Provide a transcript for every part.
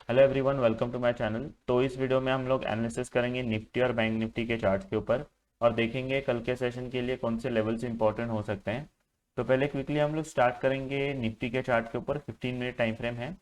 Hello everyone, welcome to my channel. तो इस video में हम लोग एनालिसिस करेंगे निफ्टी और बैंक निफ्टी के चार्ट्स के ऊपर और देखेंगे कल के सेशन के लिए कौन से लेवल्स इंपॉर्टेंट हो सकते हैं। तो पहले क्विकली हम लोग स्टार्ट करेंगे निफ्टी के चार्ट के ऊपर। 15 मिनट टाइम फ्रेम है।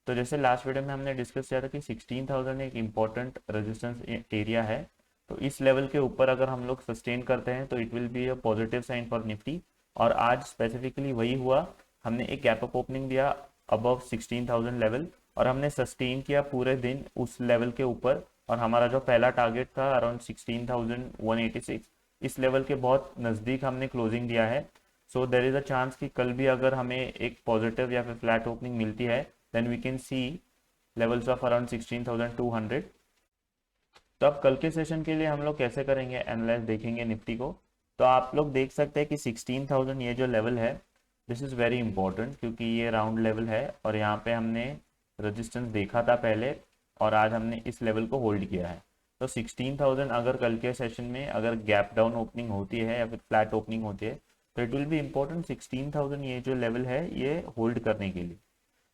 तो जैसे लास्ट वीडियो में हमने डिस्कस किया था कि 16,000 एक इम्पॉर्टेंट रेजिस्टेंस एरिया है। तो इस लेवल के ऊपर अगर हम लोग सस्टेन करते हैं तो it will be a positive sign for Nifty. और आज स्पेसिफिकली वही हुआ। हमने एक गैप अप ओपनिंग दिया अबव 16,000 लेवल और हमने सस्टेन किया पूरे दिन उस लेवल के ऊपर। और हमारा जो पहला टारगेट था अराउंड 16,186, इस लेवल के बहुत नज़दीक हमने क्लोजिंग दिया है। सो देर इज़ अ चांस कि कल भी अगर हमें एक पॉजिटिव या फिर फ्लैट ओपनिंग मिलती है then we can see levels of around 16,200। तो अब कल के सेशन के लिए हम लोग कैसे करेंगे एनालाइज देखेंगे निफ्टी को। तो आप लोग देख सकते हैं कि 16,000 ये जो लेवल है दिस इज़ वेरी इंपॉर्टेंट, क्योंकि ये राउंड लेवल है और यहाँ पे हमने रेजिस्टेंस देखा था पहले और आज हमने इस लेवल को होल्ड किया है। तो 16,000 अगर कल के सेशन में अगर गैप डाउन ओपनिंग होती है या फिर फ्लैट ओपनिंग होती है तो इट विल बी इम्पोर्टेंट 16,000 ये जो लेवल है ये होल्ड करने के लिए।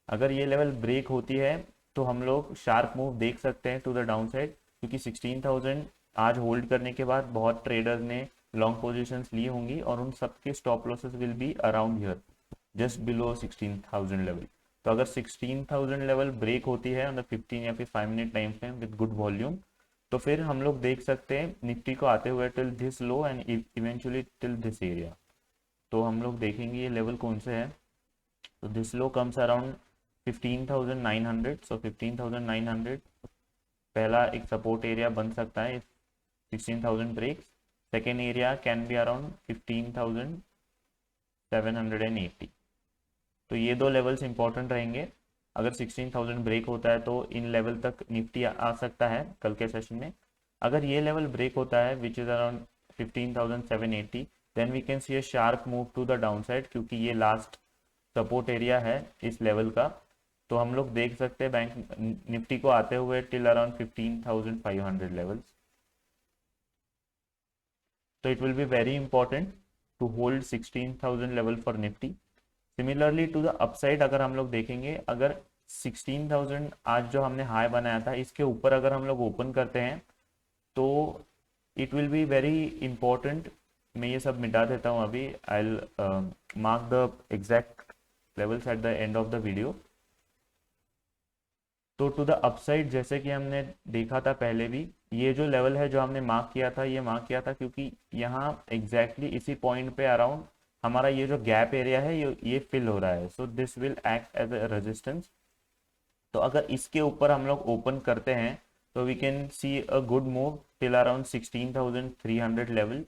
अगर ये लेवल ब्रेक होती है तो हम लोग शार्प मूव देख सकते हैं टू द डाउन साइड, क्योंकि 16,000 आज होल्ड करने के बाद बहुत ट्रेडर ने लॉन्ग पोजीशंस ली होंगी और उन सब के stop losses will be around here just below 16,000 level. तो अगर 16,000 लेवल ब्रेक होती है ऑन द 15 या फिर 5 minute time frame with good volume तो फिर हम लोग देख सकते हैं निफ्टी को आते हुए till this low and eventually till this area. तो हम लोग देखेंगे ये लेवल कौन से है। तो this low comes around 15,900। So 15,900 पहला एक सपोर्ट एरिया बन सकता है 16,000 breaks. Second area can be around 15,780। तो ये दो लेवल्स इंपॉर्टेंट रहेंगे। अगर 16,000 ब्रेक होता है तो इन लेवल तक निफ्टी आ सकता है कल के सेशन में। अगर ये लेवल ब्रेक होता है which is around 15,780 then we can see a sharp move to the downside, क्योंकि ये लास्ट सपोर्ट एरिया है इस लेवल का। तो हम लोग देख सकते हैं बैंक निफ्टी को आते हुए टिल अराउंड 15,500 लेवल्स। तो it will be very important to hold 16,000 level for Nifty. Similarly to the upside अगर हम लोग देखेंगे, अगर 16,000 आज जो हमने हाई बनाया था इसके ऊपर अगर हम लोग ओपन करते हैं तो it will be very important. मैं ये सब मिटा देता हूँ अभी। I mark the exact levels at the end of the video. तो टू द अपसाइड जैसे कि हमने देखा था पहले भी, ये जो लेवल है जो हमने मार्क किया था ये मार्क किया था क्योंकि यहाँ एग्जैक्टली इसी पॉइंट पे अराउंड हमारा ये जो गैप एरिया है ये फिल हो रहा है। So this will act as a resistance. तो अगर इसके ऊपर हम लोग ओपन करते हैं तो we can see a good move till around 16,300 level.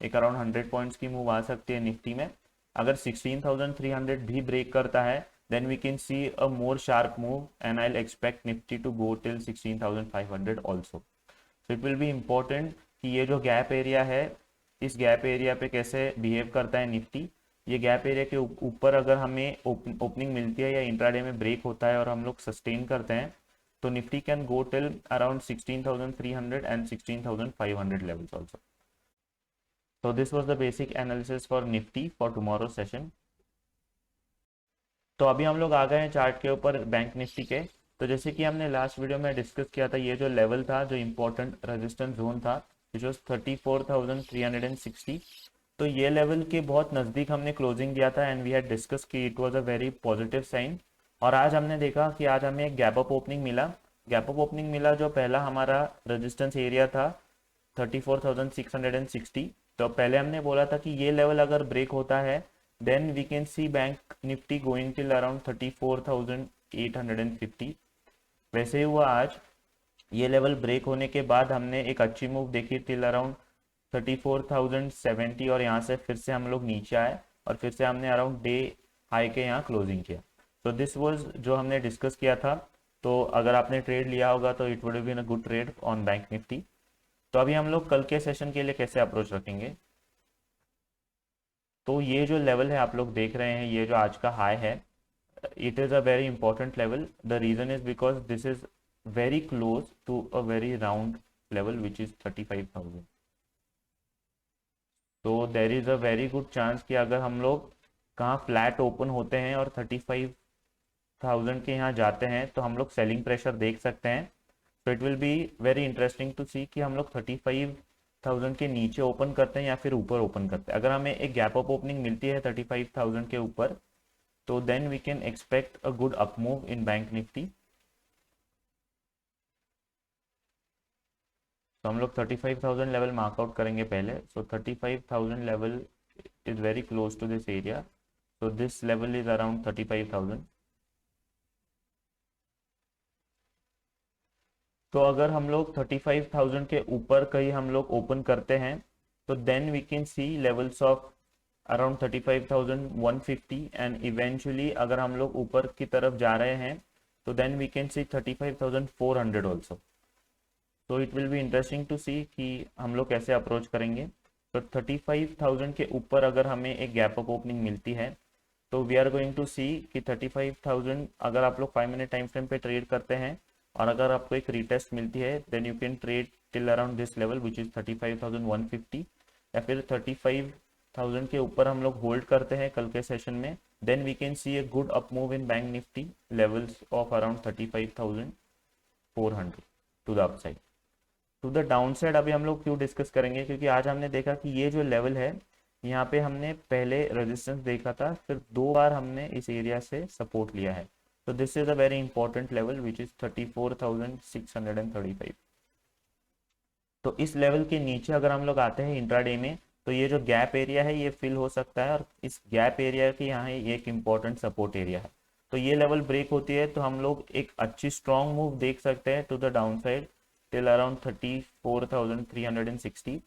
एक अराउंड 100 पॉइंट्स की मूव आ सकती है निफ्टी में। अगर 16,300 भी ब्रेक करता है then we can see a more sharp move and I'll expect Nifty to go till 16,500 also. So it will be important कि ये जो गैप एरिया है इस गैप एरिया पे कैसे बिहेव करता है निफ्टी। ये गैप एरिया के ऊपर अगर हमें ओपनिंग मिलती है या इंट्राडे में ब्रेक होता है और हम लोग सस्टेन करते हैं तो Nifty can go till around 16,300 and 16,500 levels also. So this was the basic analysis for Nifty for tomorrow session. तो अभी हम लोग आ गए हैं चार्ट के ऊपर बैंक निफ्टी के। तो जैसे कि हमने लास्ट वीडियो में डिस्कस किया था ये जो लेवल था जो इम्पोर्टेंट रेजिस्टेंस जोन था विच वॉज 34,360। तो ये लेवल के बहुत नज़दीक हमने क्लोजिंग दिया था एंड वी हैड डिस्कस कि it was a very positive sign. और आज हमने देखा कि आज हमें एक गैप अप ओपनिंग मिला। गैप अप ओपनिंग मिला जो पहला हमारा रेजिस्टेंस एरिया था 34,660। तो पहले हमने बोला था कि ये लेवल अगर ब्रेक होता है then we can see bank nifty going till around 34,850। वैसे ही हुआ आज। ये लेवल ब्रेक होने के बाद हमने एक अच्छी मूव देखी टिल अराउंड 34,070 और यहाँ से फिर से हम लोग नीचे आए और फिर से हमने अराउंड डे हाई के यहाँ क्लोजिंग किया। तो दिस वाज जो हमने डिस्कस किया था। तो अगर आपने ट्रेड लिया होगा तो it would been a good trade on bank Nifty. तो अभी हम लोग कल के सेशन के लिए कैसे अप्रोच रखेंगे। तो ये जो लेवल है आप लोग देख रहे हैं ये जो आज का हाई है it is a very important level. The reason is because this is very close to a very round level which is 35,000. तो there is a very good chance कि अगर हम लोग कहाँ फ्लैट ओपन होते हैं और 35 35,000 के यहाँ जाते हैं तो हम लोग सेलिंग प्रेशर देख सकते हैं। तो it will be very interesting to see कि हम लोग 35,000 के नीचे ओपन करते हैं या फिर ऊपर ओपन करते हैं। अगर हमें एक गैप अप ओपनिंग मिलती है 35,000 के ऊपर, तो then we can expect a good up move in bank Nifty. तो हम लोग 35,000 लेवल मार्कआउट करेंगे पहले। So 35,000 level is very close to this area. So this level is around 35,000। तो अगर हम लोग 35,000 के ऊपर कहीं हम लोग ओपन करते हैं तो then we can see levels of around 35,150 and eventually अगर हम लोग ऊपर की तरफ जा रहे हैं तो then we can see 35,400 also. तो it will be interesting to see कि हम लोग कैसे अप्रोच करेंगे। तो 35,000 के ऊपर अगर हमें एक गैप अप ओपनिंग मिलती है तो we are going to see कि 35,000 अगर आप लोग 5 मिनट टाइम फ्रेम पे ट्रेड करते हैं और अगर आपको एक रीटेस्ट मिलती है then you can trade till around this level which is 35,150, या फिर 35,000 के ऊपर हम लोग होल्ड करते हैं कल के सेशन में, then we can see a good up move in bank Nifty levels of around 35,400 to the upside. To the downside अभी हम लोग क्यों डिस्कस करेंगे, क्योंकि आज हमने देखा कि ये जो लेवल है यहाँ पे हमने पहले रेजिस्टेंस देखा था, फिर 2 बार हमने इस एरिया से सपोर्ट लिया है। तो this is a very important level which is 34,635। तो इस लेवल के नीचे अगर हम लोग आते हैं इंट्राडे में तो ये जो गैप एरिया है ये फिल हो सकता है, और इस गैप एरिया के यहाँ एक इंपॉर्टेंट सपोर्ट एरिया है। तो ये लेवल ब्रेक होती है तो हम लोग एक अच्छी स्ट्रॉन्ग मूव देख सकते हैं to the downside till around 34,360।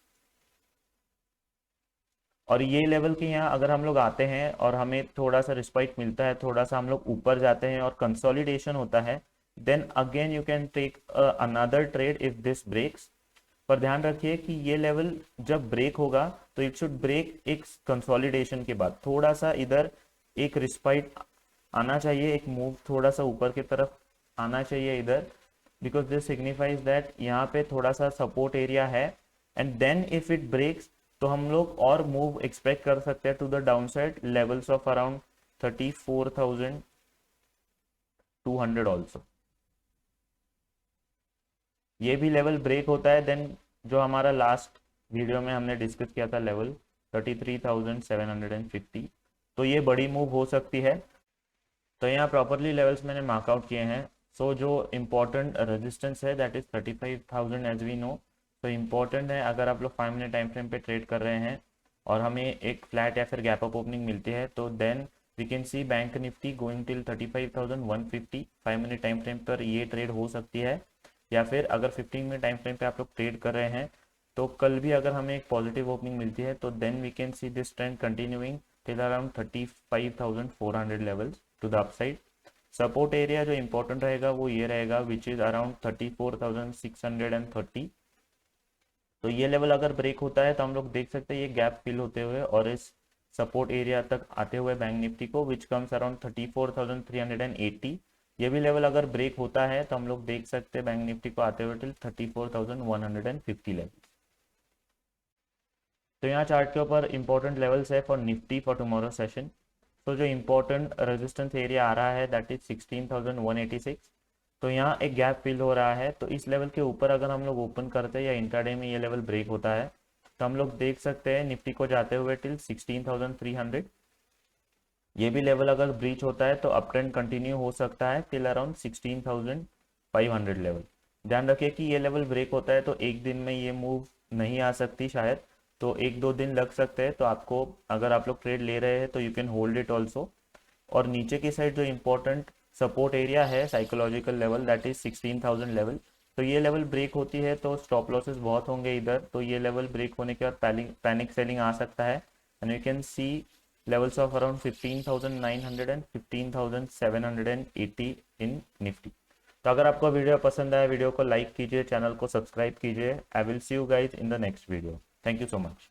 और ये लेवल के यहाँ अगर हम लोग आते हैं और हमें थोड़ा सा रिस्पाइट मिलता है, थोड़ा सा हम लोग ऊपर जाते हैं और कंसोलिडेशन होता है, then again you can take another trade if this breaks. पर ध्यान रखिए कि ये लेवल जब ब्रेक होगा तो इट शुड ब्रेक एक कंसोलिडेशन के बाद, थोड़ा सा इधर एक रिस्पाइट आना चाहिए, एक मूव थोड़ा सा ऊपर की तरफ आना चाहिए इधर, बिकॉज दिस सिग्निफाइज दैट यहाँ पे थोड़ा सा सपोर्ट एरिया है। And then if it breaks तो हम लोग और मूव एक्सपेक्ट कर सकते हैं to the downside levels of around 34,200 also. ये भी लेवल ब्रेक होता है देन जो हमारा लास्ट वीडियो में हमने डिस्कस किया था लेवल 33,750, तो ये बड़ी मूव हो सकती है। तो यहाँ प्रॉपरली लेवल्स मैंने मार्कआउट किए हैं। सो जो इम्पोर्टेंट रेजिस्टेंस है that is 35,000 as we know. तो इम्पोर्टेंट है अगर आप लोग 5 मिनट टाइम फ्रेम पे ट्रेड कर रहे हैं और हमें एक फ्लैट या फिर गैप अप ओपनिंग मिलती है तो then we can see bank Nifty going till 35,150। 5 minute time frame पर ये ट्रेड हो सकती है, या फिर अगर 15 मिनट टाइम फ्रेम पे आप लोग ट्रेड कर रहे हैं तो कल भी अगर हमें एक पॉजिटिव ओपनिंग मिलती है तो then we can see this trend continuing till around 35,400 levels to the upside. Support area जो इंपॉर्टेंट रहेगा वो ये रहेगा विच इज अराउंड 34,630। तो ये लेवल अगर ब्रेक होता है तो हम लोग देख सकते हैं ये गैप फिल होते हुए और इस सपोर्ट एरिया तक आते हुए बैंक निफ्टी को विच कम्स अराउंड 34,380। ये भी लेवल अगर ब्रेक होता है तो हम लोग देख सकते हैं बैंक निफ्टी को आते हुए टिल 34,150 लेवल। तो यहाँ चार्ट के ऊपर इंपॉर्टेंट लेवल्स है for Nifty for tomorrow session. तो जो इंपॉर्टेंट रेजिस्टेंस एरिया आ रहा है दैट इज 16,186। तो यहाँ एक गैप फिल हो रहा है, तो इस लेवल के ऊपर अगर हम लोग ओपन करते हैं या इंट्राडे में ये लेवल ब्रेक होता है तो हम लोग देख सकते हैं निफ्टी को जाते हुए टिल 16,300। ये भी लेवल अगर ब्रीच होता है तो अप ट्रेंड कंटिन्यू हो सकता है टिल अराउंड 16,500 लेवल। ध्यान रखिए कि ये लेवल ब्रेक होता है तो एक दिन में ये मूव नहीं आ सकती शायद, तो 1-2 दिन लग सकते हैं। तो आपको अगर आप लोग ट्रेड ले रहे हैं तो you can hold it also. और नीचे की साइड जो इंपॉर्टेंट सपोर्ट एरिया है psychological level that is 16,000 level. तो ये लेवल ब्रेक होती है तो स्टॉप लॉसेस बहुत होंगे इधर, तो ये लेवल ब्रेक होने के बाद पैनिक सेलिंग आ सकता है। And you can see levels of around 15,900 and 15,780 in Nifty. तो अगर आपको वीडियो पसंद आया वीडियो को लाइक कीजिए, चैनल को सब्सक्राइब कीजिए। I will see you guys in the next video. Thank you so much.